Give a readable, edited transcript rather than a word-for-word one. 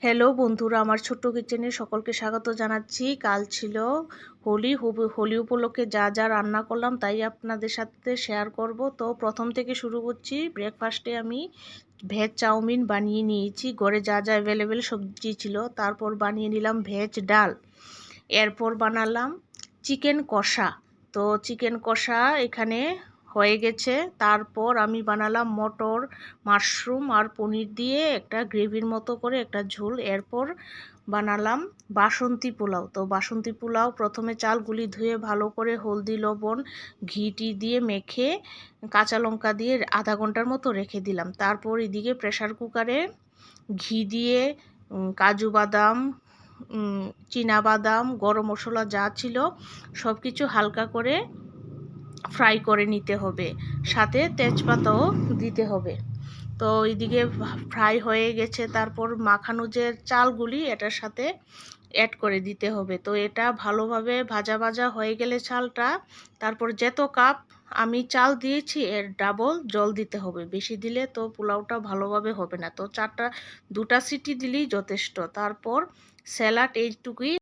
Hello বন্ধুরা, আমার ছোট্ট কিচেনে সকলকে স্বাগত জানাচ্ছি। কাল ছিল হোলি। হোলি উপলক্ষে যা যা রান্না করলাম তাই আপনাদের সাথে শেয়ার করব। তো প্রথম থেকে শুরু করছি। ব্রেকফাস্টে আমি ভেজ চাউমিন বানিয়ে নিয়েছি। ঘরে যা যা অ্যাভেলেবেল সবজি ছিল, তারপর বানিয়ে নিলাম ভেজ ডাল। এরপর বানালাম চিকেন কষা। তো চিকেন কষা এখানে হয়ে গেছে। তারপর আমি বানালাম মটর, মাশরুম আর পনির দিয়ে একটা গ্রেভির মতো করে একটা ঝোল। এরপর বানালাম বাসন্তী পোলাও। তো বাসন্তী পোলাও প্রথমে চালগুলি ধুয়ে ভালো করে হলদি, লবণ, ঘিটি দিয়ে মেখে কাঁচা লঙ্কা দিয়ে আধা ঘন্টার মতো রেখে দিলাম। তারপর এদিকে প্রেসার কুকারে ঘি দিয়ে কাজু বাদাম, চীনা বাদাম, গরম মশলা যা ছিল সব কিছু হালকা করে ফ্রাই করে নিতে হবে, সাথে তেজপাতাও দিতে হবে। তো এইদিকে ফ্রাই হয়ে গেছে। তারপর মাখানো যে চালগুলি এটার সাথে অ্যাড করে দিতে হবে। তো এটা ভালোভাবে ভাজা ভাজা হয়ে গেলে চালটা, তারপর যত কাপ আমি চাল দিয়েছি এর ডাবল জল দিতে হবে। বেশি দিলে তো পোলাওটা ভালোভাবে হবে না। তো দুটা সিটি দিলেই যথেষ্ট। তারপর স্যালাড এইটুকুই